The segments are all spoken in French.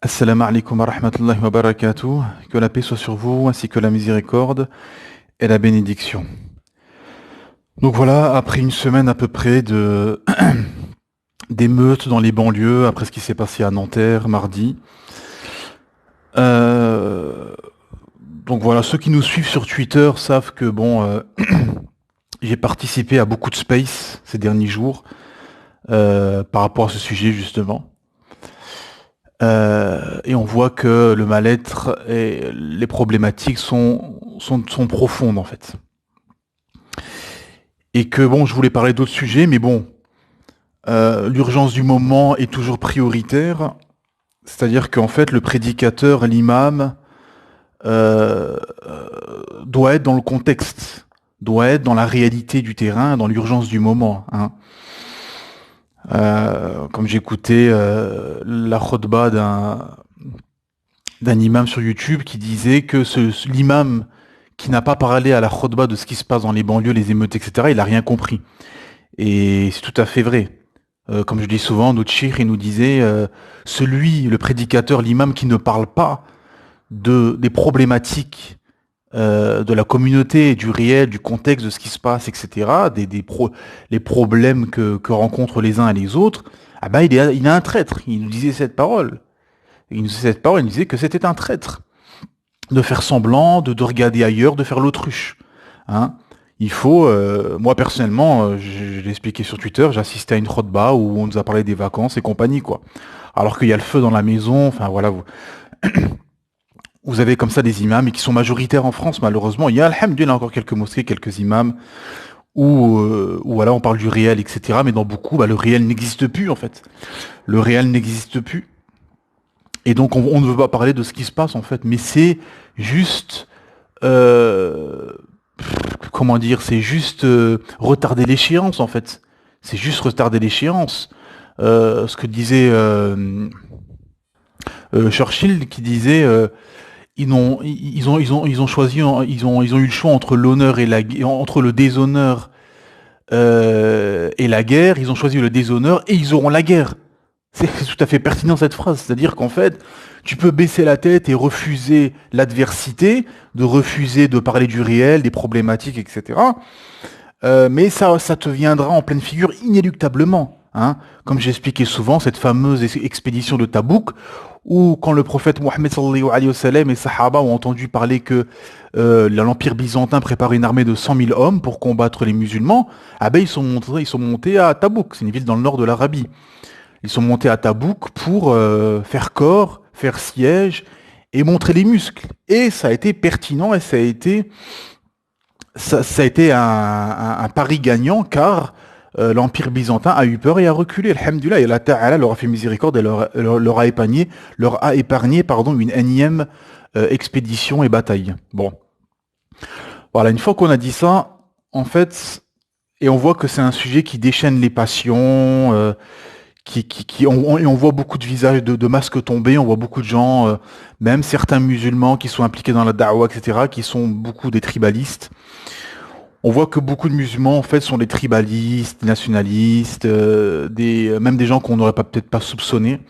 Assalamu alaikum wa rahmatullahi wa barakatuh. Que la paix soit sur vous, ainsi que la miséricorde et la bénédiction. Donc voilà, après une semaine à peu près de d'émeutes dans les banlieues, après ce qui s'est passé à Nanterre mardi. euh, donc voilà, ceux qui nous suivent sur Twitter savent que j'ai participé à beaucoup de space ces derniers jours par rapport à ce sujet justement. Et on voit que le mal-être et les problématiques sont profondes en fait. Et que bon, je voulais parler d'autres sujets, mais bon, l'urgence du moment est toujours prioritaire. C'est-à-dire qu'en fait, le prédicateur, l'imam, euh, doit être dans le contexte, doit être dans la réalité du terrain, dans l'urgence du moment, hein. Comme j'écoutais la khutba d'un imam sur YouTube qui disait que l'imam qui n'a pas parlé à la khutba de ce qui se passe dans les banlieues, les émeutes, etc., il a rien compris. Et c'est tout à fait vrai. Comme je dis souvent, notre cheikh, il nous disait, le prédicateur, l'imam qui ne parle pas des problématiques de la communauté, du réel, du contexte, de ce qui se passe, etc., les problèmes que rencontrent les uns et les autres, ah ben, il est un traître. Il nous disait cette parole. Il nous disait que c'était un traître. De faire semblant, de regarder ailleurs, de faire l'autruche. Hein. Il faut, moi personnellement, je l'ai expliqué sur Twitter, j'ai assisté à une khutba où on nous a parlé des vacances et compagnie, quoi. Alors qu'il y a le feu dans la maison, enfin voilà, vous avez comme ça des imams, et qui sont majoritaires en France, malheureusement. Il y a, alhamdoulilah, encore quelques mosquées, quelques imams, où voilà, on parle du réel, etc. Mais dans beaucoup, le réel n'existe plus, en fait. Le réel n'existe plus. Et donc, on ne veut pas parler de ce qui se passe, en fait. Mais c'est juste... euh, comment dire, c'est juste retarder l'échéance en fait. C'est juste retarder l'échéance. Ce que disait Churchill, qui disait ils ont choisi, ils ont eu le choix entre l'honneur et entre le déshonneur et la guerre. Ils ont choisi le déshonneur et ils auront la guerre. C'est tout à fait pertinent cette phrase. C'est-à-dire qu'en fait, tu peux baisser la tête et refuser l'adversité, de refuser de parler du réel, des problématiques, etc. Mais ça te viendra en pleine figure inéluctablement. Hein. Comme j'ai expliqué souvent, cette fameuse expédition de Tabouk, où quand le prophète Mohammed sallallahu alayhi wa sallam et Sahaba ont entendu parler que l'Empire byzantin préparait une armée de 100 000 hommes pour combattre les musulmans, ah ben ils sont montés à Tabouk, c'est une ville dans le nord de l'Arabie. Ils sont montés à Tabouk pour faire corps, faire siège et montrer les muscles. Et ça a été pertinent et ça a été un pari gagnant car l'Empire byzantin a eu peur et a reculé. Alhamdulillah, et Allah Ta'ala leur a fait miséricorde et leur a épargné une énième expédition et bataille. Bon, voilà, une fois qu'on a dit ça, en fait, et on voit que c'est un sujet qui déchaîne les passions, et on voit beaucoup de visages de masques tombés, on voit beaucoup de gens, même certains musulmans qui sont impliqués dans la da'wah, etc., qui sont beaucoup des tribalistes. On voit que beaucoup de musulmans, en fait, sont des tribalistes, des nationalistes, même des gens qu'on n'aurait peut-être pas soupçonnés.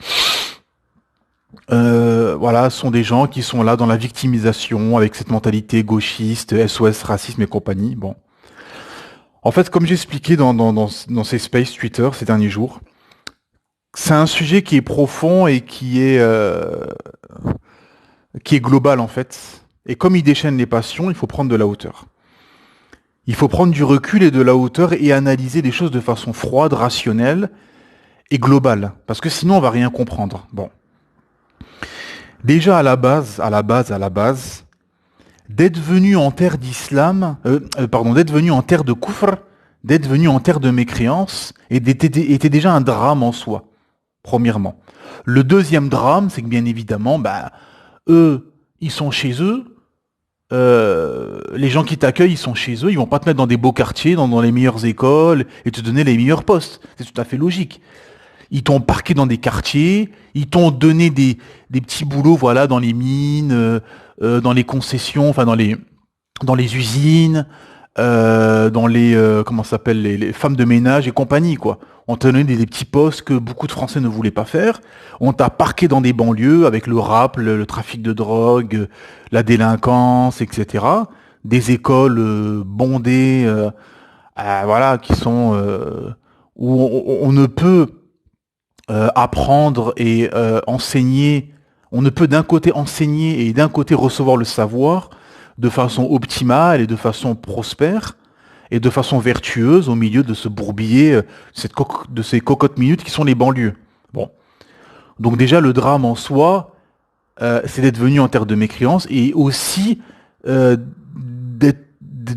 Voilà, sont des gens qui sont là dans la victimisation, avec cette mentalité gauchiste, SOS, racisme et compagnie. Bon. En fait, comme j'ai expliqué dans ces spaces Twitter ces derniers jours, c'est un sujet qui est profond et qui est global en fait. Et comme il déchaîne les passions, il faut prendre de la hauteur. Il faut prendre du recul et de la hauteur et analyser les choses de façon froide, rationnelle et globale. Parce que sinon, on va rien comprendre. Bon. Déjà, à la base, d'être venu en terre d'islam, d'être venu en terre de kufr, d'être venu en terre de mécréance, était déjà un drame en soi. Premièrement. Le deuxième drame, c'est que bien évidemment, eux, ils sont chez eux. Les gens qui t'accueillent, ils sont chez eux. Ils vont pas te mettre dans des beaux quartiers, dans les meilleures écoles et te donner les meilleurs postes. C'est tout à fait logique. Ils t'ont parqué dans des quartiers. Ils t'ont donné des petits boulots, voilà, dans les mines, dans les concessions, enfin dans les usines, dans les comment ça s'appelle les femmes de ménage et compagnie, quoi. On t'a donné des petits postes que beaucoup de Français ne voulaient pas faire. On t'a parqué dans des banlieues avec le rap, le trafic de drogue, la délinquance, etc. Des écoles bondées, voilà, qui sont où on ne peut apprendre et enseigner. On ne peut d'un côté enseigner et d'un côté recevoir le savoir de façon optimale et de façon prospère et de façon vertueuse au milieu de ce bourbier, de ces cocottes minutes qui sont les banlieues. Bon. Donc déjà, le drame en soi, c'est d'être venu en terre de mécréance et aussi de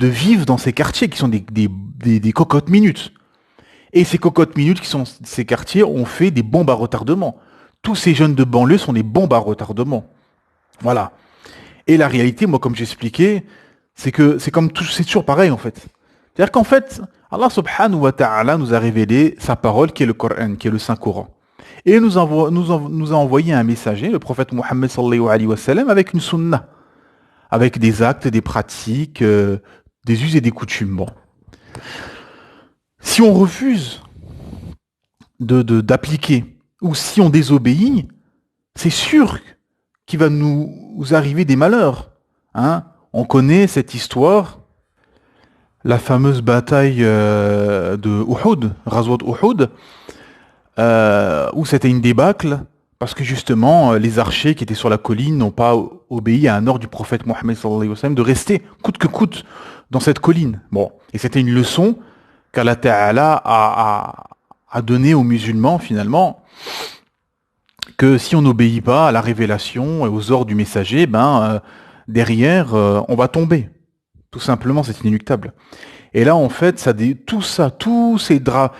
vivre dans ces quartiers qui sont des cocottes minutes. Et ces cocottes minutes qui sont ces quartiers ont fait des bombes à retardement. Tous ces jeunes de banlieue sont des bombes à retardement. Voilà. Et la réalité, moi, comme j'expliquais, c'est que c'est toujours pareil en fait. C'est-à-dire qu'en fait, Allah subhanahu wa ta'ala nous a révélé sa parole qui est le Coran, qui est le Saint-Coran. Et nous a envoyé un messager, le prophète Mohammed sallallahu alayhi wa sallam, avec une sunnah, avec des actes, des pratiques, des us et des coutumes. Bon. Si on refuse d'appliquer, ou si on désobéit, c'est sûr qu'il va nous arriver des malheurs. Hein. On connaît cette histoire, la fameuse bataille de Uhud, Ghazwat Uhud, où c'était une débâcle, parce que justement, les archers qui étaient sur la colline n'ont pas obéi à un ordre du prophète Mohammed sallallahu alayhi wa sallam de rester coûte que coûte dans cette colline. Bon, et c'était une leçon qu'Allah Ta'ala a donné aux musulmans finalement, que si on n'obéit pas à la révélation et aux ordres du messager, derrière, on va tomber. Tout simplement, c'est inéluctable. Et là, en fait, tout ça, tous ces draps,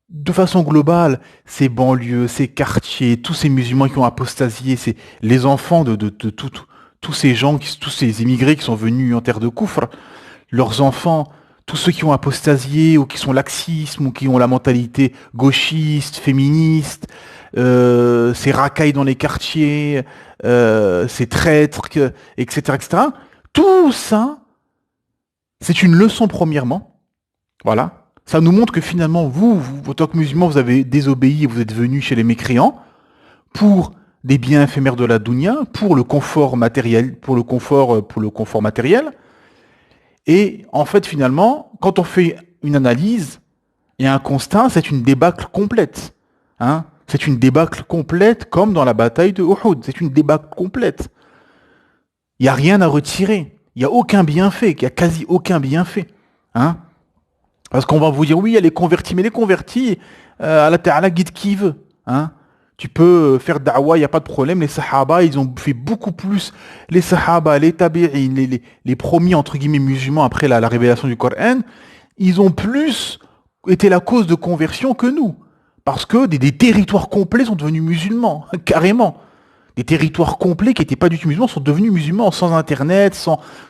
de façon globale, ces banlieues, ces quartiers, tous ces musulmans qui ont apostasié, les enfants de tous ces gens, tous ces immigrés qui sont venus en terre de Koufr, leurs enfants, tous ceux qui ont apostasié ou qui sont laxistes ou qui ont la mentalité gauchiste, féministe, ces racailles dans les quartiers, ces traîtres, etc., etc. Tout ça, c'est une leçon premièrement. Voilà. Ça nous montre que finalement, vous, en tant que musulmans, vous avez désobéi et vous êtes venus chez les mécréants pour des biens éphémères de la dunya, pour le confort matériel, pour le confort matériel. Et en fait, finalement, quand on fait une analyse et un constat, c'est une débâcle complète. Hein, c'est une débâcle complète, comme dans la bataille de Uhud. C'est une débâcle complète. Il n'y a rien à retirer. Il n'y a aucun bienfait. Il n'y a quasi aucun bienfait. Hein, parce qu'on va vous dire, oui, elle est convertie. Mais les convertis, Allah Ta'ala guide qui veut. Hein, tu peux faire da'wah, il n'y a pas de problème. Les sahaba, ils ont fait beaucoup plus. Les sahaba, les tabi'in, les premiers, entre guillemets, musulmans après la révélation du Coran, ils ont plus été la cause de conversion que nous. Parce que des territoires complets sont devenus musulmans, carrément. Des territoires complets qui n'étaient pas du tout musulmans sont devenus musulmans sans internet,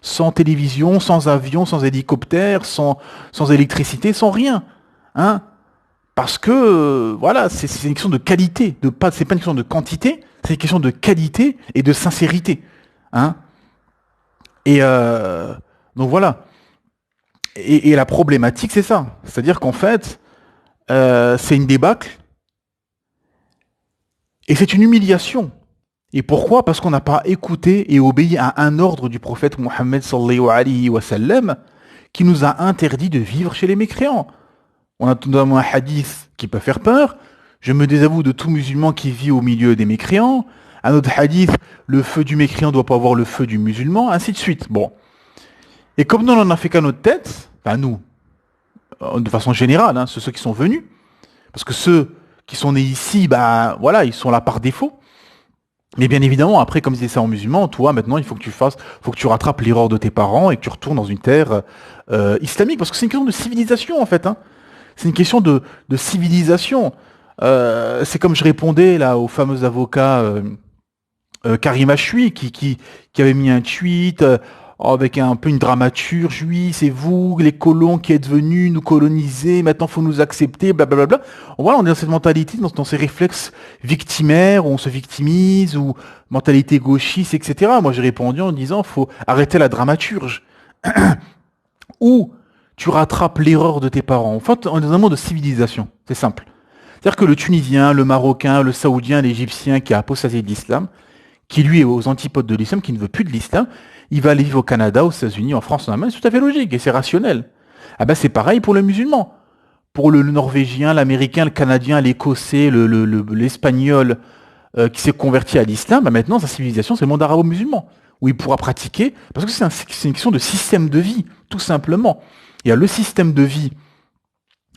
sans télévision, sans avion, sans hélicoptère, sans électricité, sans rien. Hein, parce que, voilà, c'est une question de qualité, c'est pas une question de quantité, c'est une question de qualité et de sincérité. Hein, et donc voilà. Et la problématique, c'est ça. C'est-à-dire qu'en fait, c'est une débâcle et c'est une humiliation. Et pourquoi? Parce qu'on n'a pas écouté et obéi à un ordre du prophète Mohammed sallallahu alayhi wa sallam qui nous a interdit de vivre chez les mécréants. On a notamment un hadith qui peut faire peur. Je me désavoue de tout musulman qui vit au milieu des mécréants. Un autre hadith, le feu du mécréant ne doit pas avoir le feu du musulman, ainsi de suite. Bon. Et comme nous, on n'en a fait qu'à notre tête, nous, de façon générale, hein, ceux qui sont venus, parce que ceux qui sont nés ici, voilà, ils sont là par défaut. Mais bien évidemment, après, comme disait ça en musulman, toi, maintenant, il faut que tu rattrapes l'erreur de tes parents et que tu retournes dans une terre islamique, parce que c'est une question de civilisation, en fait. Hein. C'est une question de civilisation. C'est comme je répondais là au fameux avocat Karim Achoui qui avait mis un tweet avec un peu une dramaturge. Oui, c'est vous, les colons qui êtes venus nous coloniser, maintenant faut nous accepter, blablabla. Voilà, on est dans cette mentalité, dans ces réflexes victimaires, où on se victimise, ou mentalité gauchiste, etc. Moi j'ai répondu en disant, faut arrêter la dramaturge. Ou tu rattrapes l'erreur de tes parents. En fait, on est dans un monde de civilisation, c'est simple. C'est-à-dire que le Tunisien, le Marocain, le Saoudien, l'Égyptien qui a apostaté de l'islam, qui lui est aux antipodes de l'islam, qui ne veut plus de l'islam, il va aller vivre au Canada, aux États-Unis, en France, en Allemagne, c'est tout à fait logique et c'est rationnel. Ah ben c'est pareil pour le musulman. Pour le Norvégien, l'Américain, le Canadien, l'Écossais, l'Espagnol qui s'est converti à l'islam, bah maintenant sa civilisation c'est le monde arabo-musulman, où il pourra pratiquer, parce que c'est une question de système de vie, tout simplement. Il y a le système de vie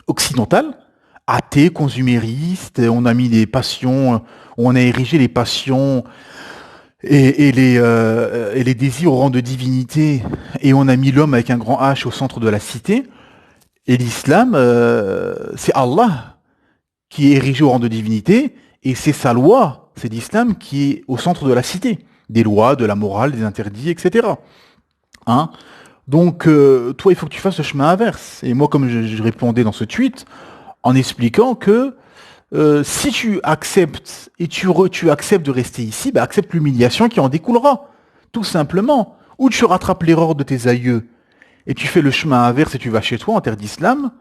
occidental, athée, consumériste, on a mis les passions, on a érigé les passions et les désirs au rang de divinité, et on a mis l'homme avec un grand H au centre de la cité. Et l'islam, c'est Allah qui est érigé au rang de divinité, et c'est sa loi, c'est l'islam qui est au centre de la cité, des lois, de la morale, des interdits, etc. Hein? Donc, toi, il faut que tu fasses le chemin inverse. Et moi, comme je répondais dans ce tweet, en expliquant que si tu acceptes et tu acceptes de rester ici, bah, accepte l'humiliation qui en découlera, tout simplement. Ou tu rattrapes l'erreur de tes aïeux et tu fais le chemin inverse et tu vas chez toi en terre d'islam.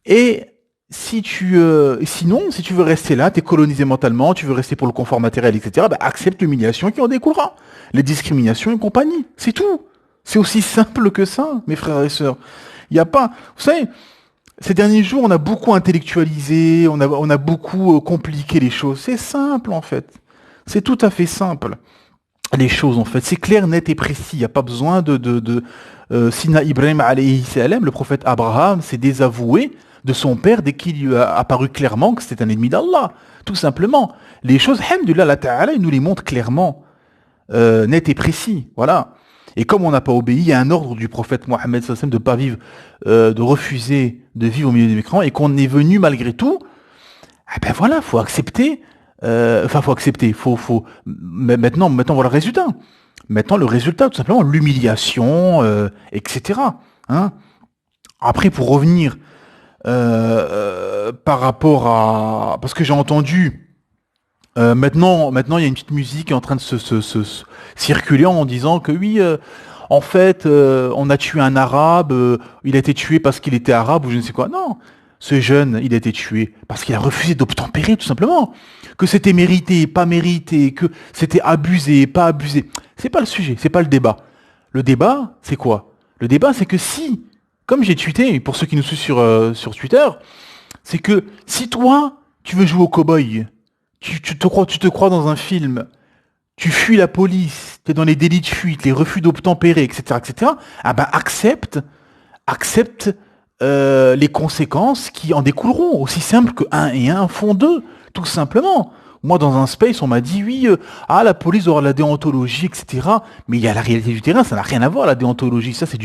Et sinon, si tu veux rester là, t'es colonisé mentalement, tu veux rester pour le confort matériel, etc., bah, accepte l'humiliation qui en découlera, les discriminations et compagnie. C'est tout. C'est aussi simple que ça, mes frères et sœurs. Il n'y a pas... Vous savez, ces derniers jours, on a beaucoup intellectualisé, on a beaucoup compliqué les choses. C'est simple, en fait. C'est tout à fait simple. Les choses, en fait. C'est clair, net et précis. Il n'y a pas besoin Sina Ibrahim alayhi salam, le prophète Abraham, s'est désavoué de son père dès qu'il lui a apparu clairement que c'était un ennemi d'Allah. Tout simplement. Les choses, alhamdoulilah, Allah Ta'ala, il nous les montre clairement, net et précis. Voilà. Et comme on n'a pas obéi à un ordre du prophète Mohammed sallallahu alayhi wa sallam de pas vivre, de refuser de vivre au milieu des écrans, et qu'on est venu malgré tout, ah ben voilà, faut accepter. Faut accepter. Maintenant, voilà le résultat. Maintenant, le résultat, tout simplement, l'humiliation, etc. Hein. Après, pour revenir par rapport à... Parce que j'ai entendu... maintenant, il y a une petite musique qui est en train de se circuler en disant que oui, en fait, on a tué un arabe, il a été tué parce qu'il était arabe ou je ne sais quoi. Non, ce jeune, il a été tué parce qu'il a refusé d'obtempérer, tout simplement. Que c'était mérité, pas mérité, que c'était abusé, pas abusé. C'est pas le sujet, c'est pas le débat. Le débat, c'est quoi? Le débat, c'est que si, comme j'ai tweeté, pour ceux qui nous suivent sur Twitter, c'est que si toi, tu veux jouer au cow-boy, tu te crois dans un film, tu fuis la police, tu es dans les délits de fuite, les refus d'obtempérer, etc., ah ben accepte les conséquences qui en découleront. Aussi simple que 1 et 1 font 2, tout simplement. Moi, dans un space, on m'a dit, oui, la police aura la déontologie, etc. Mais il y a la réalité du terrain, ça n'a rien à voir, la déontologie. Ça, c'est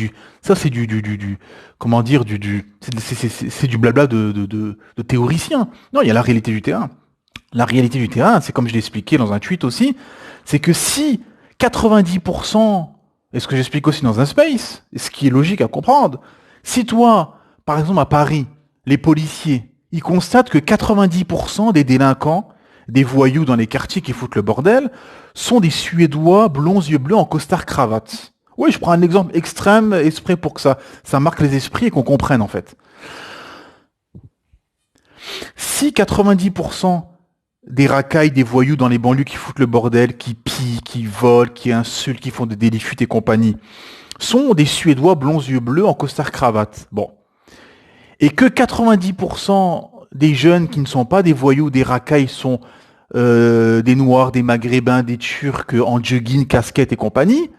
comment dire, c'est du blabla de théoricien. Non, il y a la réalité du terrain. La réalité du terrain, c'est comme je l'ai expliqué dans un tweet aussi, c'est que si 90%, et ce que j'explique aussi dans un space, et ce qui est logique à comprendre, si toi, par exemple à Paris, les policiers, ils constatent que 90% des délinquants, des voyous dans les quartiers qui foutent le bordel, sont des Suédois blonds yeux bleus en costard-cravate. Oui, je prends un exemple extrême exprès pour que ça marque les esprits et qu'on comprenne en fait. Si 90% des racailles, des voyous dans les banlieues qui foutent le bordel, qui pillent, qui volent, qui insultent, qui font des délits fuites et compagnie, sont des Suédois blonds yeux bleus en costard-cravate. Bon. Et que 90% des jeunes qui ne sont pas des voyous, des racailles, sont des Noirs, des Maghrébins, des Turcs en jogging, casquette et compagnie,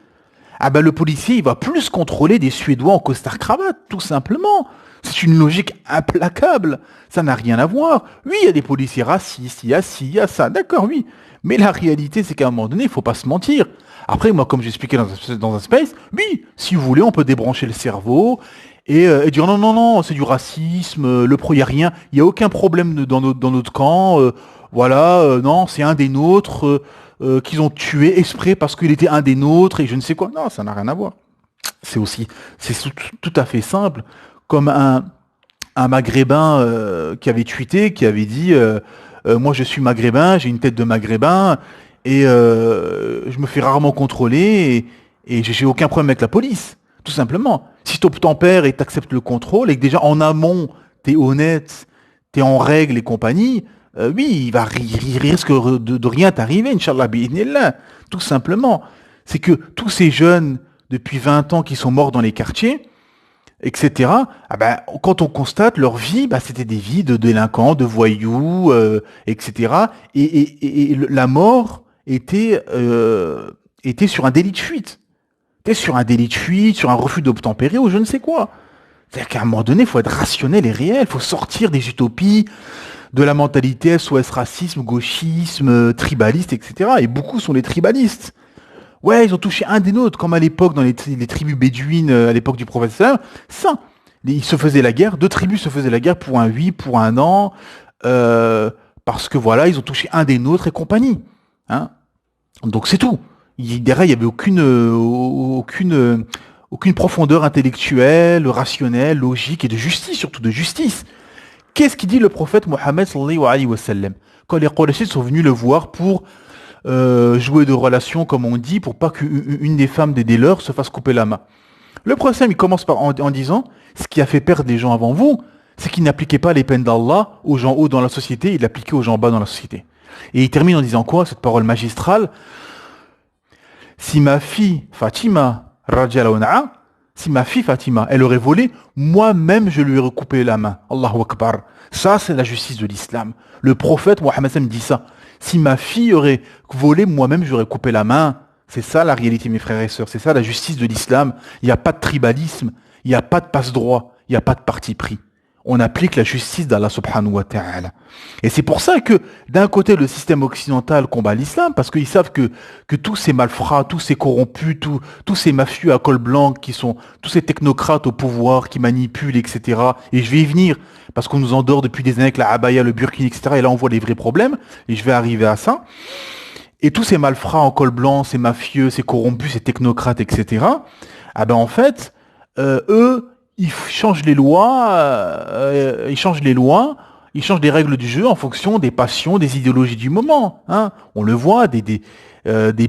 ah ben le policier, il va plus contrôler des Suédois en costard-cravate, tout simplement. C'est une logique implacable. Ça n'a rien à voir. Oui, il y a des policiers racistes, il y a ci, il y a ça, d'accord, oui. Mais la réalité, c'est qu'à un moment donné, il ne faut pas se mentir. Après, moi, comme j'expliquais dans un space, oui, si vous voulez, on peut débrancher le cerveau et dire non, non, non, c'est du racisme, il n'y a rien, il n'y a aucun problème dans notre camp, non, c'est un des nôtres qu'ils ont tué exprès parce qu'il était un des nôtres et je ne sais quoi. Non, ça n'a rien à voir. C'est tout à fait simple. Comme un maghrébin qui avait tweeté, qui avait dit moi je suis maghrébin, j'ai une tête de maghrébin et je me fais rarement contrôler et j'ai aucun problème avec la police, tout simplement. Si t'obtempères et t'acceptes le contrôle et que déjà en amont t'es honnête, t'es en règle et compagnie, oui, il risque de rien t'arriver, Inch'Allah, bi'idhnillah, tout simplement. C'est que tous ces jeunes, depuis 20 ans, qui sont morts dans les quartiers, etc., ah ben, quand on constate leur vie, bah, c'était des vies de délinquants, de voyous, etc. Et la mort était sur un délit de fuite. Était sur un délit de fuite, sur un refus d'obtempérer ou je ne sais quoi. C'est-à-dire qu'à un moment donné, il faut être rationnel et réel, il faut sortir des utopies, de la mentalité SOS racisme, gauchisme, tribaliste, etc. Et beaucoup sont les tribalistes. Ouais, ils ont touché un des nôtres, comme à l'époque dans les tribus bédouines, à l'époque du prophète sallam. Ça, ils se faisaient la guerre, deux tribus se faisaient la guerre pour un oui, pour un an, parce que voilà, ils ont touché un des nôtres et compagnie. Hein. Donc c'est tout. Derrière, il n'y avait aucune profondeur intellectuelle, rationnelle, logique et de justice, surtout de justice. Qu'est-ce qu'il dit le prophète Mohammed sallallahu alayhi wa sallam quand les Quraysh sont venus le voir pour jouer de relations, comme on dit, pour pas qu'une des femmes des leurs se fasse couper la main. Le prophète, il commence en disant, ce qui a fait perdre les gens avant vous, c'est qu'ils n'appliquaient pas les peines d'Allah aux gens hauts dans la société, ils l'appliquaient aux gens bas dans la société. Et il termine en disant quoi, cette parole magistrale? Si ma fille Fatima, radiallahu anha, si ma fille Fatima, elle aurait volé, moi-même je lui aurais coupé la main. Allahu Akbar. Ça, c'est la justice de l'islam. Le prophète Mohammed dit ça. Si ma fille aurait volé, moi-même j'aurais coupé la main. C'est ça la réalité, mes frères et sœurs. C'est ça la justice de l'islam. Il n'y a pas de tribalisme, il n'y a pas de passe-droit, il n'y a pas de parti pris. On applique la justice d'Allah subhanahu wa ta'ala. Et c'est pour ça que, d'un côté, le système occidental combat l'islam, parce qu'ils savent que tous ces malfrats, tous ces corrompus, tous ces mafieux à col blanc qui sont, tous ces technocrates au pouvoir, qui manipulent, etc. Et je vais y venir, parce qu'on nous endort depuis des années avec la abaya, le burkini, etc. Et là, on voit les vrais problèmes, et je vais arriver à ça. Et tous ces malfrats en col blanc, ces mafieux, ces corrompus, ces technocrates, etc. Ah ben, en fait, eux, ils changent les lois, ils changent les règles du jeu en fonction des passions, des idéologies du moment. Hein. On le voit, des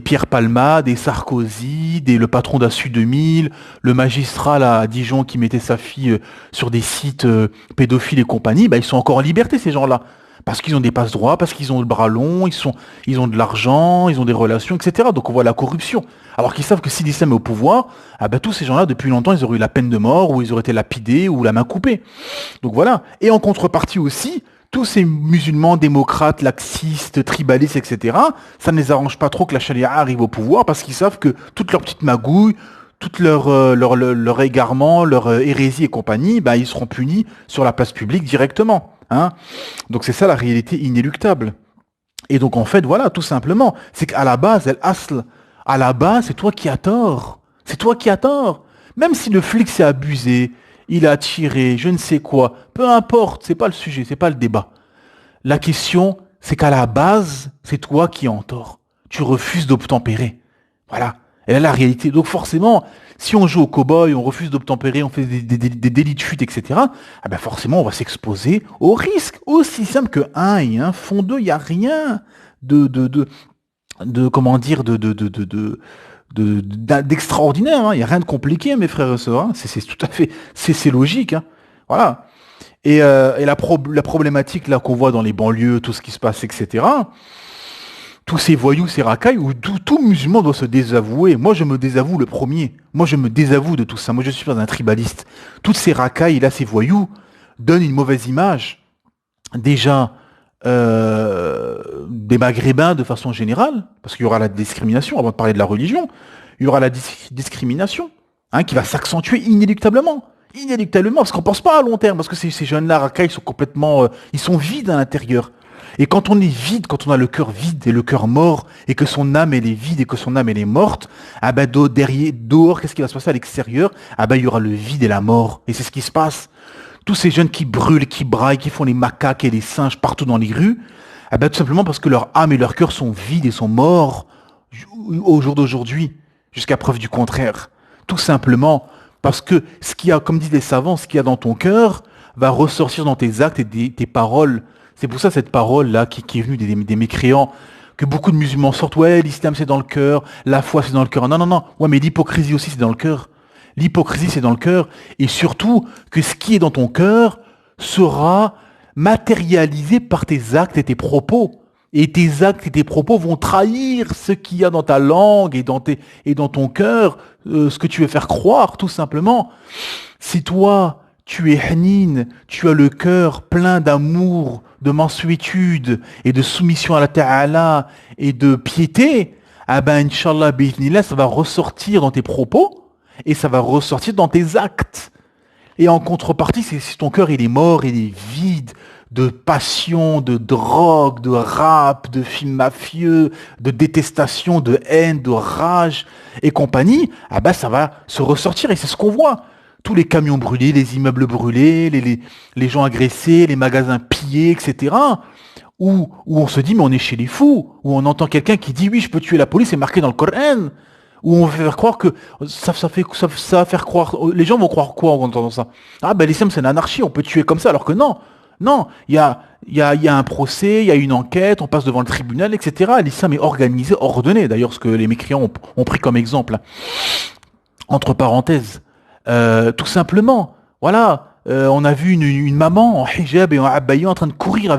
Pierre Palma, des Sarkozy, le patron d'Assu 2000, le magistrat là, à Dijon qui mettait sa fille sur des sites pédophiles et compagnie, bah, ils sont encore en liberté ces gens-là. Parce qu'ils ont des passe-droits, parce qu'ils ont le bras long, ils ont de l'argent, ils ont des relations, etc. Donc on voit la corruption. Alors qu'ils savent que si l'islam est au pouvoir, ah ben tous ces gens-là, depuis longtemps, ils auraient eu la peine de mort, ou ils auraient été lapidés, ou la main coupée. Donc voilà. Et en contrepartie aussi, tous ces musulmans démocrates, laxistes, tribalistes, etc., ça ne les arrange pas trop que la charia arrive au pouvoir, parce qu'ils savent que toutes leurs petites magouilles, toutes leur égarement, leur hérésie et compagnie, ben, ils seront punis sur la place publique directement. Hein. Donc c'est ça la réalité inéluctable. Et donc en fait, voilà, tout simplement, c'est qu'à la base, à la base, c'est toi qui as tort. C'est toi qui as tort. Même si le flic s'est abusé, il a tiré, je ne sais quoi, peu importe, c'est pas le sujet, c'est pas le débat. La question, c'est qu'à la base, c'est toi qui es en tort. Tu refuses d'obtempérer. Voilà. Et là, la réalité. Donc forcément, si on joue au cow-boy, on refuse d'obtempérer, on fait des délits de fuite, etc., ah ben forcément, on va s'exposer au risque. Aussi simple que 1 et 1 font 2, il n'y a rien comment dire, d'extraordinaire. Hein. Il n'y a rien de compliqué, mes frères et sœurs. Hein. C'est tout à fait, c'est logique. Hein. Voilà. Et la problématique là qu'on voit dans les banlieues, tout ce qui se passe, etc., tous ces voyous, ces racailles, où tout musulman doit se désavouer. Moi, je me désavoue le premier. Moi, je me désavoue de tout ça. Moi, je suis pas un tribaliste. Toutes ces racailles, là, ces voyous, donnent une mauvaise image. Déjà, des Maghrébins de façon générale, parce qu'il y aura la discrimination, avant de parler de la religion, il y aura la discrimination, hein, qui va s'accentuer inéluctablement. Inéluctablement, parce qu'on pense pas à long terme, parce que ces jeunes-là, racailles, sont complètement... ils sont vides à l'intérieur. Et quand on est vide, quand on a le cœur vide et le cœur mort, et que son âme elle est vide et que son âme elle est morte, ah ben dehors, qu'est-ce qui va se passer à l'extérieur? Ah ben il y aura le vide et la mort. Et c'est ce qui se passe. Tous ces jeunes qui brûlent, qui braillent, qui font les macaques et les singes partout dans les rues, ah ben tout simplement parce que leur âme et leur cœur sont vides et sont morts au jour d'aujourd'hui, jusqu'à preuve du contraire. Tout simplement parce que ce qu'il y a, comme disent les savants, ce qu'il y a dans ton cœur va ressortir dans tes actes et tes paroles. C'est pour ça cette parole-là qui est venue des mécréants, que beaucoup de musulmans sortent, ouais, l'islam c'est dans le cœur, la foi c'est dans le cœur. Non, non, non, ouais, mais l'hypocrisie aussi c'est dans le cœur. L'hypocrisie c'est dans le cœur. Et surtout, que ce qui est dans ton cœur sera matérialisé par tes actes et tes propos. Et tes actes et tes propos vont trahir ce qu'il y a dans ta langue et dans ton cœur, ce que tu veux faire croire, tout simplement. Si toi, tu es Hanin, tu as le cœur plein d'amour, de mansuétude et de soumission à la Ta'ala et de piété, ah ben, Inch'Allah, bi'idhnillah, ça va ressortir dans tes propos et ça va ressortir dans tes actes. Et en contrepartie, si ton cœur il est mort, il est vide de passion, de drogue, de rap, de films mafieux, de détestation, de haine, de rage et compagnie, ah ben ça va se ressortir et c'est ce qu'on voit. Tous les camions brûlés, les immeubles brûlés, les gens agressés, les magasins pillés, etc. Où on se dit mais on est chez les fous, où on entend quelqu'un qui dit oui je peux tuer la police, c'est marqué dans le Coran. Où on veut faire croire que ça va faire croire, les gens vont croire quoi en entendant ça? Ah ben l'islam c'est l'anarchie, on peut tuer comme ça, alors que non, il y a un procès, il y a une enquête, on passe devant le tribunal, etc. L'islam est organisé, ordonné, d'ailleurs ce que les mécréants ont pris comme exemple, entre parenthèses. Tout simplement, voilà, on a vu une maman en hijab et en abaya en train de courir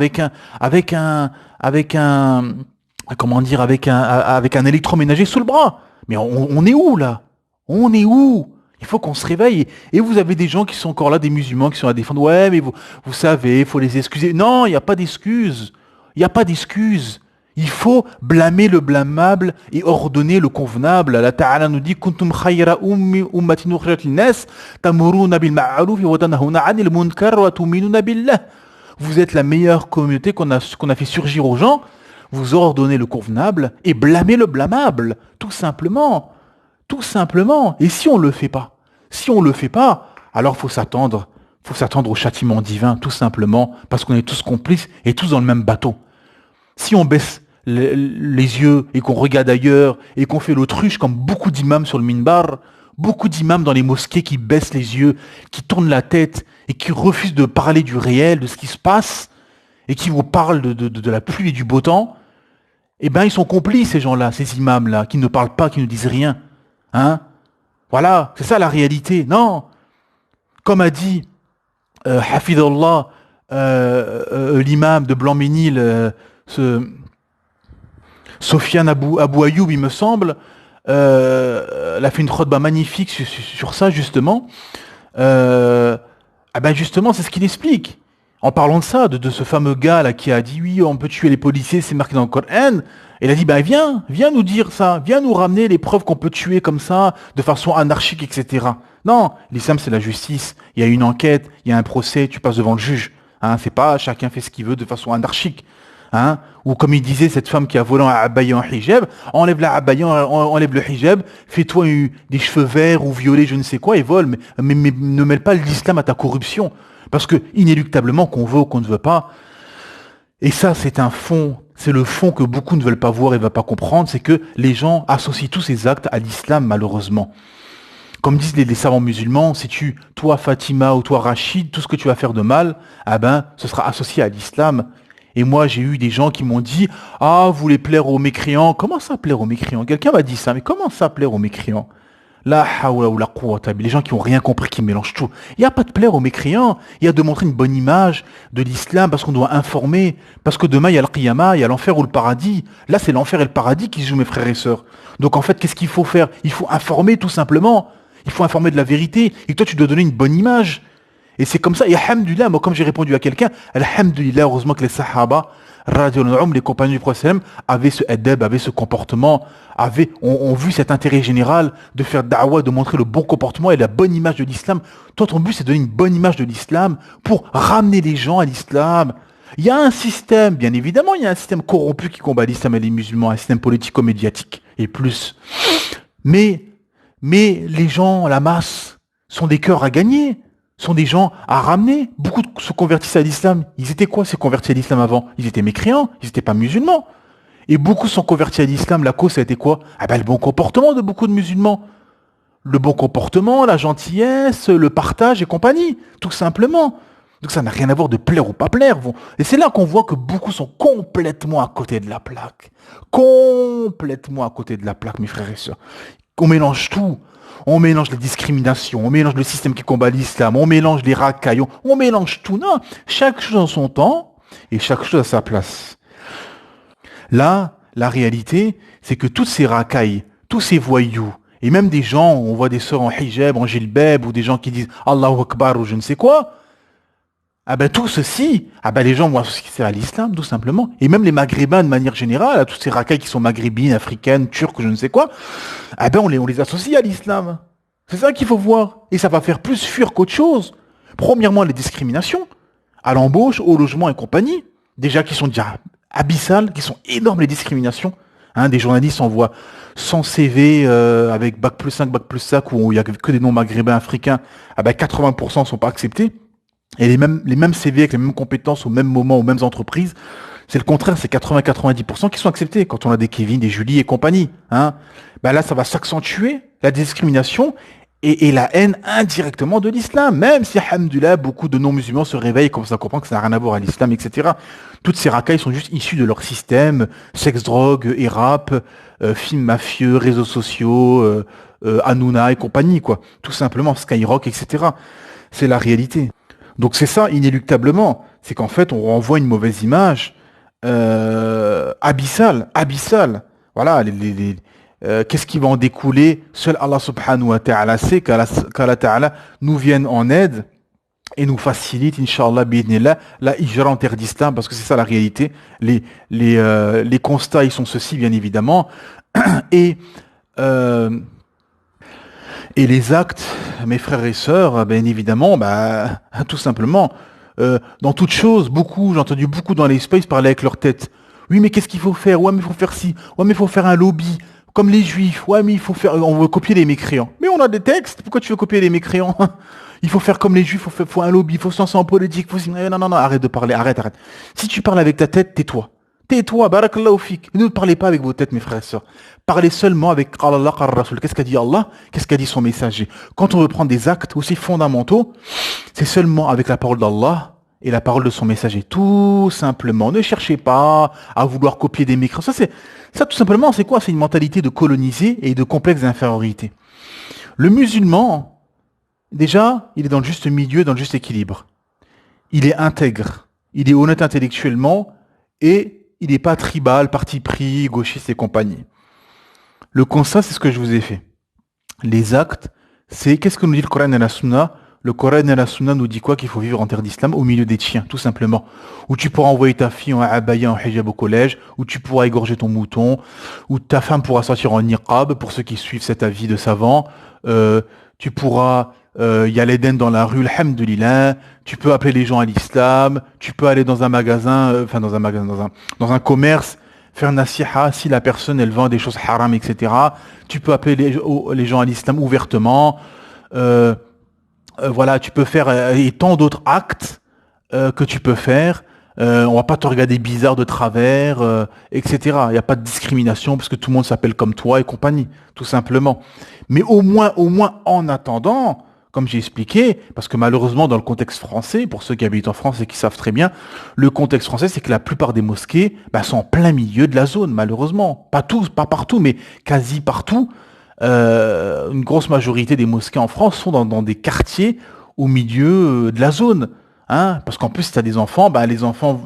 comment dire, avec un électroménager sous le bras. Mais on est où là? On est où? Il faut qu'on se réveille. Et vous avez des gens qui sont encore là, des musulmans qui sont à défendre. Ouais, mais vous savez, il faut les excuser. Non, il n'y a pas d'excuses. Il n'y a pas d'excuses. Il faut blâmer le blâmable et ordonner le convenable. Allah Ta'ala nous dit Kuntum khayra ummatin ukhrijat linnas tamuruna bil ma'ruf wa tanhauna 'anil munkar wa tu'minuna billah. Vous êtes la meilleure communauté qu'on a fait surgir aux gens. Vous ordonnez le convenable et blâmez le blâmable, tout simplement. Tout simplement. Et si on le fait pas, alors faut s'attendre au châtiment divin, tout simplement, parce qu'on est tous complices et tous dans le même bateau. Si on baisse les yeux et qu'on regarde ailleurs et qu'on fait l'autruche comme beaucoup d'imams sur le minbar, beaucoup d'imams dans les mosquées qui baissent les yeux, qui tournent la tête et qui refusent de parler du réel, de ce qui se passe, et qui vous parlent de la pluie et du beau temps, eh ben ils sont complices ces gens-là, ces imams-là, qui ne parlent pas, qui ne disent rien. Hein? Voilà, c'est ça la réalité. Non, comme a dit Hafidallah, l'imam de Blanc-Ménil, Sofiane Abou Ayoub, il me semble, elle a fait une khutba magnifique sur ça, justement. Ah ben justement, c'est ce qu'il explique. En parlant de ça, de ce fameux gars là qui a dit oui, on peut tuer les policiers, c'est marqué dans le Coran. Il a dit ben viens nous dire ça, viens nous ramener les preuves qu'on peut tuer comme ça, de façon anarchique, etc. Non, l'islam c'est la justice. Il y a une enquête, il y a un procès, tu passes devant le juge. Hein, c'est pas chacun fait ce qu'il veut de façon anarchique. Hein, ou comme il disait, cette femme qui a volé un abaya en hijab, enlève la abaya, enlève le hijab, fais-toi des cheveux verts ou violets, je ne sais quoi, et vole, mais ne mêle pas l'islam à ta corruption. Parce que, inéluctablement, qu'on veut ou qu'on ne veut pas, et ça, c'est un fond, c'est le fond que beaucoup ne veulent pas voir et ne veulent pas comprendre, c'est que les gens associent tous ces actes à l'islam, malheureusement. Comme disent les savants musulmans, si toi Fatima ou toi Rachid, tout ce que tu vas faire de mal, ah ben, ce sera associé à l'islam. Et moi, j'ai eu des gens qui m'ont dit, ah, vous voulez plaire aux mécréants. Comment ça plaire aux mécréants? Quelqu'un m'a dit ça, mais comment ça plaire aux mécréants? La hawla ou la quwwata, les gens qui n'ont rien compris, qui mélangent tout. Il n'y a pas de plaire aux mécréants, il y a de montrer une bonne image de l'islam, parce qu'on doit informer, parce que demain, il y a le qiyamah, il y a l'enfer ou le paradis. Là, c'est l'enfer et le paradis qui se jouent, mes frères et sœurs. Donc en fait, qu'est-ce qu'il faut faire? Il faut informer, tout simplement. Il faut informer de la vérité. Et toi, tu dois donner une bonne image. Et c'est comme ça, et alhamdulillah, moi comme j'ai répondu à quelqu'un, alhamdulillah, heureusement que les sahaba, les compagnons du prophète, avaient ce adab, avaient ce comportement, ont vu cet intérêt général de faire da'wah, de montrer le bon comportement et la bonne image de l'islam. Toi, ton but, c'est de donner une bonne image de l'islam pour ramener les gens à l'islam. Il y a un système, bien évidemment, il y a un système corrompu qui combat l'islam et les musulmans, un système politico-médiatique, et plus. Mais les gens, la masse, sont des cœurs à gagner. Sont des gens à ramener. Beaucoup se convertissent à l'islam. Ils étaient quoi, ces convertis à l'islam avant? Ils étaient mécréants, ils n'étaient pas musulmans. Et beaucoup sont convertis à l'islam. La cause, ça a été quoi? Ah ben, le bon comportement de beaucoup de musulmans. Le bon comportement, la gentillesse, le partage et compagnie. Tout simplement. Donc ça n'a rien à voir de plaire ou pas plaire. Et c'est là qu'on voit que beaucoup sont complètement à côté de la plaque. Complètement à côté de la plaque, mes frères et sœurs. On mélange tout. On mélange les discriminations, on mélange le système qui combat l'islam, on mélange les racailles, on mélange tout. Non, chaque chose en son temps et chaque chose à sa place. Là, la réalité, c'est que toutes ces racailles, tous ces voyous, et même des gens, on voit des sœurs en hijab, en jilbab, ou des gens qui disent Allahu Akbar ou je ne sais quoi, ah ben tout ceci, ah ben les gens vont associer à l'islam, tout simplement. Et même les maghrébins de manière générale, à tous ces racailles qui sont maghrébines, africaines, turques, je ne sais quoi, ah ben on les associe à l'islam. C'est ça qu'il faut voir. Et ça va faire plus fuir qu'autre chose. Premièrement, les discriminations, à l'embauche, au logement et compagnie, déjà qui sont déjà abyssales, qui sont énormes les discriminations. Hein, des journalistes envoient 100 CV avec bac plus 5, bac plus 5, où il n'y a que des noms maghrébins africains, ah ben 80% ne sont pas acceptés. Et les mêmes CV avec les mêmes compétences au même moment, aux mêmes entreprises, c'est le contraire, c'est 80-90% qui sont acceptés quand on a des Kevin, des Julie et compagnie. Hein. Ben là, ça va s'accentuer, la discrimination et la haine indirectement de l'islam. Même si, alhamdoulilah, beaucoup de non-musulmans se réveillent et commencent à comprendre que ça n'a rien à voir à l'islam, etc. Toutes ces racailles sont juste issues de leur système, sexe, drogue et rap, films mafieux, réseaux sociaux, Hanouna et compagnie, quoi. Tout simplement, Skyrock, etc. C'est la réalité. Donc c'est ça, inéluctablement. C'est qu'en fait, on renvoie une mauvaise image abyssale. Voilà, qu'est-ce qui va en découler? Seul Allah subhanahu wa ta'ala sait qu'Allah ta'ala nous vienne en aide et nous facilite, Inch'Allah, bi'idhnillah, la hijra en terre d'islam, parce que c'est ça la réalité. Les constats, ils sont ceux-ci, bien évidemment. Et... Et les actes, mes frères et sœurs, bien évidemment, tout simplement, dans toute chose, j'ai entendu beaucoup dans les spaces parler avec leur tête. Oui, mais qu'est-ce qu'il faut faire? Ouais, mais il faut faire ci. Ouais, mais il faut faire un lobby, comme les juifs. Ouais, mais on veut copier les mécréants. Mais on a des textes, pourquoi tu veux copier les mécréants? Il faut faire comme les juifs, faut un lobby, il faut se lancer en politique, non, arrête de parler, arrête. Si tu parles avec ta tête, tais-toi. Tais-toi, barakallahu fik. Ne parlez pas avec vos têtes, mes frères et sœurs. Parlez seulement avec Allah, Rasul. Qu'est-ce qu'a dit Allah? Qu'est-ce qu'a dit son messager? Quand on veut prendre des actes aussi fondamentaux, c'est seulement avec la parole d'Allah et la parole de son messager. Tout simplement. Ne cherchez pas à vouloir copier des micros. Ça, tout simplement, c'est quoi? C'est une mentalité de coloniser et de complexe d'infériorité. Le musulman, déjà, il est dans le juste milieu, dans le juste équilibre. Il est intègre. Il est honnête intellectuellement et il n'est pas tribal, parti pris, gauchiste et compagnie. Le constat, c'est ce que je vous ai fait. Les actes, c'est qu'est-ce que nous dit le Coran et la Sunna? Le Coran et la Sunna nous dit quoi? Qu'il faut vivre en terre d'islam au milieu des chiens, tout simplement. Où tu pourras envoyer ta fille en abaya, en hijab au collège, où tu pourras égorger ton mouton, où ta femme pourra sortir en niqab, pour ceux qui suivent cet avis de savant. Tu pourras y aller dans la rue, alhamdoulilah. Tu peux appeler les gens à l'islam. Tu peux aller dans un magasin, dans un commerce, faire nasiha si la personne elle vend des choses haram, etc. Tu peux appeler les gens à l'islam ouvertement. Voilà, tu peux faire et tant d'autres actes que tu peux faire. On va pas te regarder bizarre de travers, etc. Il n'y a pas de discrimination parce que tout le monde s'appelle comme toi et compagnie, tout simplement. Mais au moins, en attendant, comme j'ai expliqué, parce que malheureusement dans le contexte français, pour ceux qui habitent en France et qui savent très bien, le contexte français c'est que la plupart des mosquées sont en plein milieu de la zone, malheureusement. Pas tous, pas partout, mais quasi partout. Une grosse majorité des mosquées en France sont dans des quartiers au milieu de la zone. Hein, parce qu'en plus, si tu as des enfants,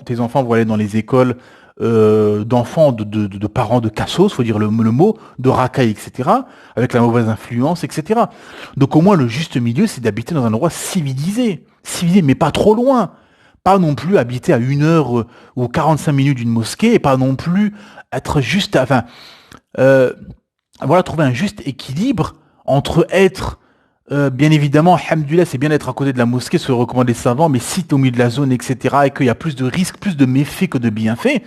tes enfants vont aller dans les écoles d'enfants de parents de cassos, faut dire le mot, de racailles, etc., avec la mauvaise influence, etc. Donc au moins, le juste milieu, c'est d'habiter dans un endroit civilisé, mais pas trop loin. Pas non plus habiter à 1 heure ou 45 minutes d'une mosquée, et pas non plus être juste... voilà, trouver un juste équilibre entre être... bien évidemment, alhamdoulilah, c'est bien d'être à côté de la mosquée, se recommande les savants, mais si tu es au milieu de la zone, etc., et qu'il y a plus de risques, plus de méfaits que de bienfaits,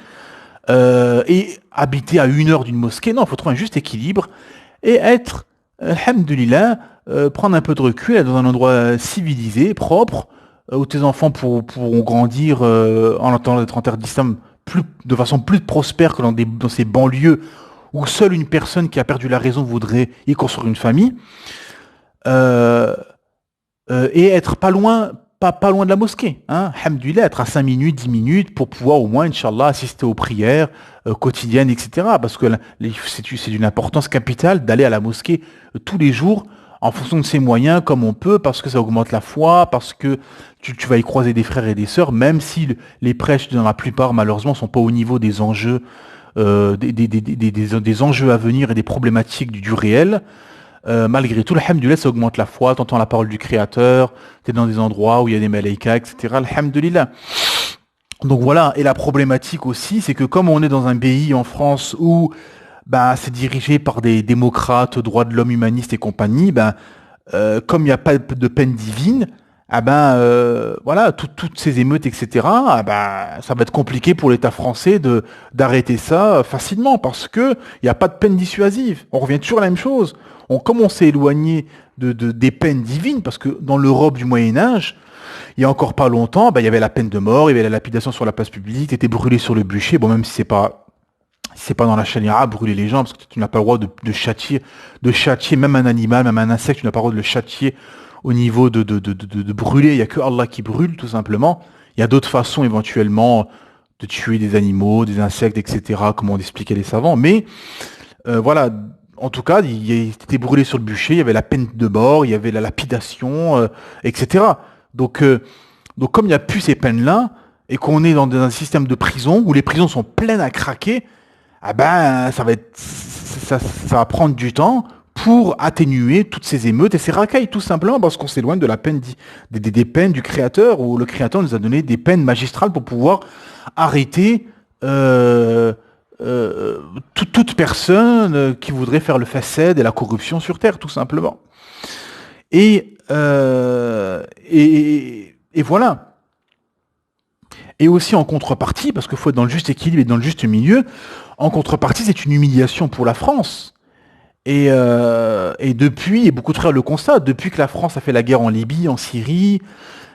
et habiter à 1 heure d'une mosquée, non, il faut trouver un juste équilibre, et être, alhamdoulilah, prendre un peu de recul, être dans un endroit civilisé, propre, où tes enfants pourront grandir en attendant d'être en terre d'islam de façon plus prospère que dans ces banlieues où seule une personne qui a perdu la raison voudrait y construire une famille. Et être pas loin pas loin de la mosquée. Hein. Alhamdoulilah, être à 5 minutes, 10 minutes pour pouvoir au moins, Inch'Allah, assister aux prières quotidiennes, etc. Parce que c'est d'une importance capitale d'aller à la mosquée tous les jours en fonction de ses moyens, comme on peut, parce que ça augmente la foi, parce que tu vas y croiser des frères et des sœurs, même si les prêches, dans la plupart, malheureusement, sont pas au niveau des enjeux, des enjeux à venir et des problématiques du réel. Malgré tout, alhamdoulilah, ça augmente la foi, t'entends la parole du Créateur, t'es dans des endroits où il y a des malaïkas, etc. Alhamdoulilah. Donc voilà, et la problématique aussi, c'est que comme on est dans un pays en France où c'est dirigé par des démocrates, droits de l'homme, humanistes et compagnie, comme il n'y a pas de peine divine, voilà, toutes ces émeutes, etc., ça va être compliqué pour l'État français d'arrêter ça facilement parce que il n'y a pas de peine dissuasive. On revient toujours à la même chose. Comme on s'est éloigné des peines divines, parce que dans l'Europe du Moyen-Âge, il y a encore pas longtemps, il y avait la peine de mort, il y avait la lapidation sur la place publique, t'étais brûlé sur le bûcher, bon, même si c'est pas dans la charia, brûler les gens, parce que tu n'as pas le droit de châtier même un animal, même un insecte, tu n'as pas le droit de le châtier au niveau de brûler. Il n'y a que Allah qui brûle, tout simplement. Il y a d'autres façons, éventuellement, de tuer des animaux, des insectes, etc., comme on expliquait les savants. Mais, voilà, en tout cas, il était brûlé sur le bûcher, il y avait la peine de mort, il y avait la lapidation, etc. Donc, comme il n'y a plus ces peines-là, et qu'on est dans un système de prison, où les prisons sont pleines à craquer, ça va prendre du temps pour atténuer toutes ces émeutes et ces racailles, tout simplement parce qu'on s'éloigne de la peine des peines du Créateur, où le Créateur nous a donné des peines magistrales pour pouvoir arrêter toute personne qui voudrait faire le facède et la corruption sur Terre, tout simplement. Et voilà. Et aussi en contrepartie, parce qu'il faut être dans le juste équilibre et dans le juste milieu, en contrepartie, c'est une humiliation pour la France. Et depuis, et beaucoup de frères le constatent, depuis que la France a fait la guerre en Libye, en Syrie,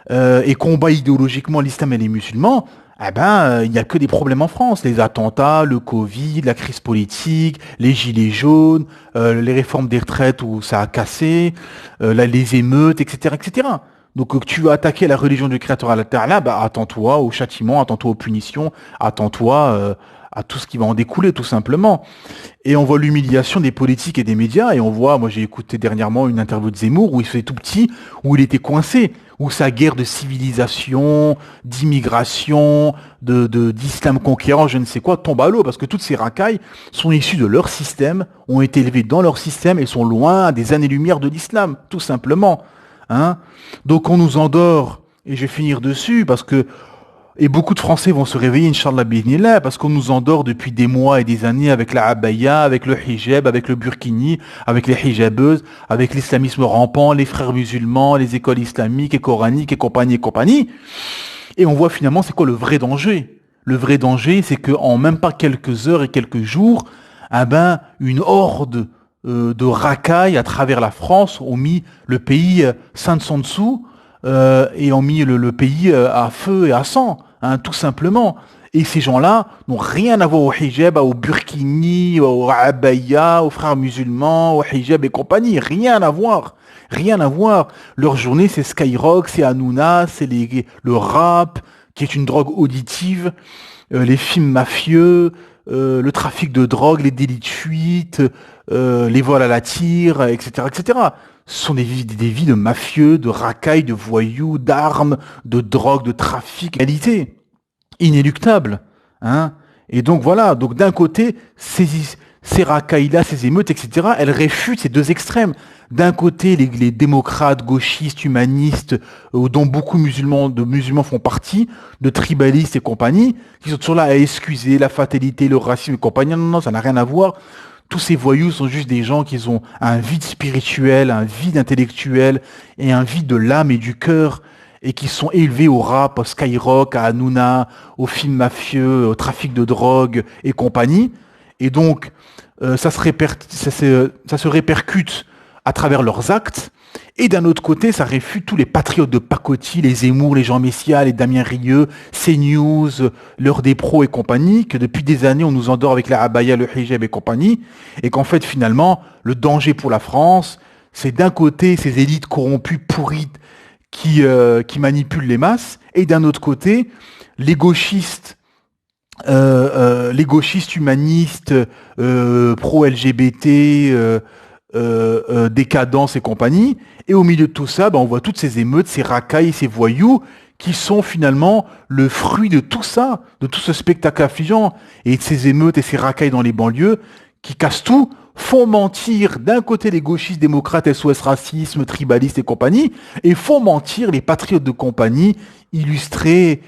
et combat idéologiquement l'islam et les musulmans, il n'y a que des problèmes en France. Les attentats, le Covid, la crise politique, les gilets jaunes, les réformes des retraites où ça a cassé, les émeutes, etc., etc. Donc, tu veux attaquer la religion du Créateur à la terre, là, attends-toi au châtiment, attends-toi aux punitions, attends-toi à tout ce qui va en découler, tout simplement. Et on voit l'humiliation des politiques et des médias, et on voit, moi j'ai écouté dernièrement une interview de Zemmour où il faisait tout petit, où il était coincé, où sa guerre de civilisation, d'immigration, d'islam conquérant, je ne sais quoi, tombe à l'eau, parce que toutes ces racailles sont issues de leur système, ont été élevées dans leur système, et sont loin à des années-lumière de l'islam, tout simplement. Hein. Donc on nous endort, et je vais finir dessus, parce que et beaucoup de Français vont se réveiller, Inch'Allah, bi'idhnillah, parce qu'on nous endort depuis des mois et des années avec la abaya, avec le hijab, avec le burkini, avec les hijabeuses, avec l'islamisme rampant, les frères musulmans, les écoles islamiques et coraniques et compagnie et compagnie. Et on voit finalement c'est quoi le vrai danger. Le vrai danger, c'est qu'en même pas quelques heures et quelques jours, une horde de racailles à travers la France ont mis le pays sain de son dessous, et ont mis le pays à feu et à sang, hein, tout simplement. Et ces gens-là n'ont rien à voir au hijab, au burkini, au abaya, aux frères musulmans, au hijab et compagnie. Rien à voir. Rien à voir. Leur journée, c'est Skyrock, c'est Hanouna, c'est le rap, qui est une drogue auditive, les films mafieux, le trafic de drogue, les délits de fuite, les vols à la tire, etc., etc. Ce sont des vies de mafieux, de racailles, de voyous, d'armes, de drogue, de trafic. Réalité inéluctable. Hein. Et donc voilà, donc d'un côté, ces racailles-là, ces émeutes, etc., elles réfutent ces deux extrêmes. D'un côté, les démocrates, gauchistes, humanistes, dont beaucoup de musulmans font partie, de tribalistes et compagnie, qui sont toujours là à excuser la fatalité, le racisme et compagnie. Non, non, ça n'a rien à voir. Tous ces voyous sont juste des gens qui ont un vide spirituel, un vide intellectuel et un vide de l'âme et du cœur et qui sont élevés au rap, au Skyrock, à Hanouna, aux films mafieux, au trafic de drogue et compagnie. Et donc, ça se répercute à travers leurs actes. Et d'un autre côté, ça réfute tous les patriotes de pacotille, les Zemmour, les Jean Messia, les Damien Rieu, CNews, l'heure des pros et compagnie, que depuis des années, on nous endort avec la abaya, le hijab et compagnie, et qu'en fait, finalement, le danger pour la France, c'est d'un côté ces élites corrompues, pourries, qui manipulent les masses, et d'un autre côté, les gauchistes, humanistes, pro-LGBT, décadence et compagnie. Et au milieu de tout ça, ben, on voit toutes ces émeutes, ces racailles, ces voyous, qui sont finalement le fruit de tout ça, de tout ce spectacle affligeant, et de ces émeutes et ces racailles dans les banlieues, qui cassent tout, font mentir d'un côté les gauchistes démocrates, SOS racisme, tribalistes et compagnie, et font mentir les patriotes de compagnie, illustrés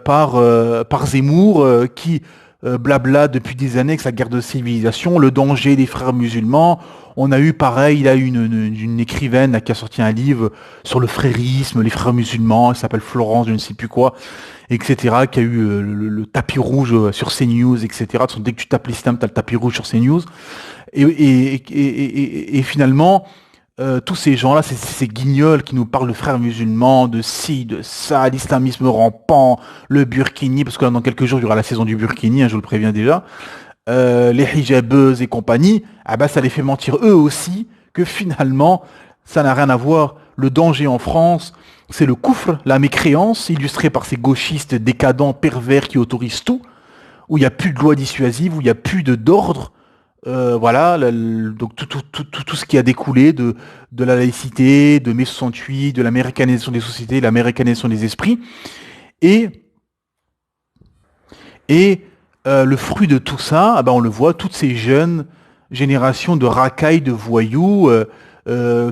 par Zemmour, qui blabla depuis des années avec sa guerre de civilisation, le danger des frères musulmans. On a eu pareil, il a eu une écrivaine là, qui a sorti un livre sur le frérisme, les frères musulmans, elle s'appelle Florence, je ne sais plus quoi, etc., qui a eu le tapis rouge sur CNews, etc. Dès que tu tapes l'islam, tu as le tapis rouge sur CNews. Et finalement, tous ces gens-là, ces guignols qui nous parlent de frères musulmans, de ci, de ça, l'islamisme rampant, le burkini, parce que dans quelques jours, il y aura la saison du burkini, hein, je vous le préviens déjà, les hijabeuses et compagnie, ah bah, ça les fait mentir eux aussi, que finalement, ça n'a rien à voir. Le danger en France, c'est le koufr, la mécréance, illustrée par ces gauchistes décadents, pervers qui autorisent tout, où il n'y a plus de loi dissuasive, où il n'y a plus d'ordre. Voilà, donc tout ce qui a découlé de la laïcité, de mai 68, de l'américanisation des sociétés, l'américanisation des esprits. Et, et le fruit de tout ça, ah ben on le voit, toutes ces jeunes générations de racailles, de voyous,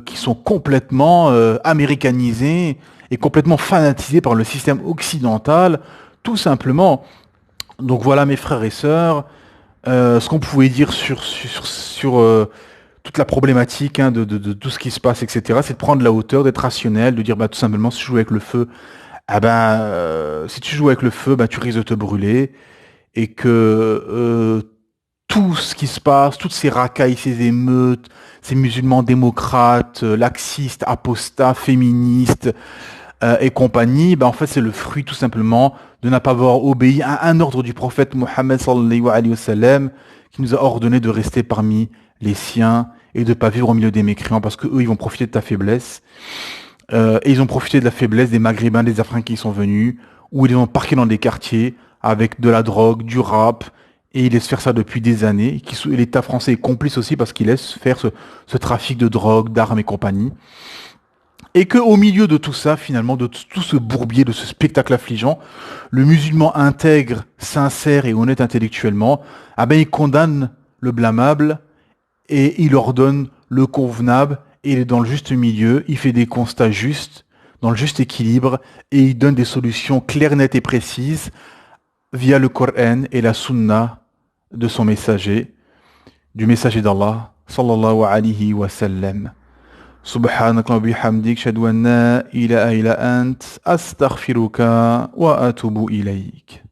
qui sont complètement américanisés et complètement fanatisés par le système occidental, tout simplement. Donc voilà mes frères et sœurs, ce qu'on pouvait dire sur toute la problématique, hein, de tout ce qui se passe, etc., c'est de prendre la hauteur, d'être rationnel, de dire bah, tout simplement si tu joues avec le feu, ah ben, si tu joues avec le feu, bah, tu risques de te brûler, et que tout ce qui se passe, toutes ces racailles, ces émeutes, ces musulmans démocrates, laxistes, apostats, féministes, et compagnie, ben en fait c'est le fruit tout simplement de ne pas avoir obéi à un ordre du prophète Mohammed sallallahu alayhi wa sallam, qui nous a ordonné de rester parmi les siens et de ne pas vivre au milieu des mécréants, parce que eux ils vont profiter de ta faiblesse, et ils ont profité de la faiblesse des Maghrébins, des Africains qui sont venus, où ils ont parqué dans des quartiers avec de la drogue, du rap, et ils laissent faire ça depuis des années. Et l'État français est complice aussi parce qu'il laisse faire ce trafic de drogue, d'armes et compagnie. Et qu'au milieu de tout ça, finalement, de tout ce bourbier, de ce spectacle affligeant, le musulman intègre, sincère et honnête intellectuellement, ah ben il condamne le blâmable et il ordonne le convenable, et il est dans le juste milieu, il fait des constats justes, dans le juste équilibre, et il donne des solutions claires, nettes et précises via le Coran et la Sunna de son messager, du messager d'Allah, sallallahu alayhi wa sallam. سبحانك اللهم وبحمدك أشهد أن لا إله إلا أنت أستغفرك وأتوب إليك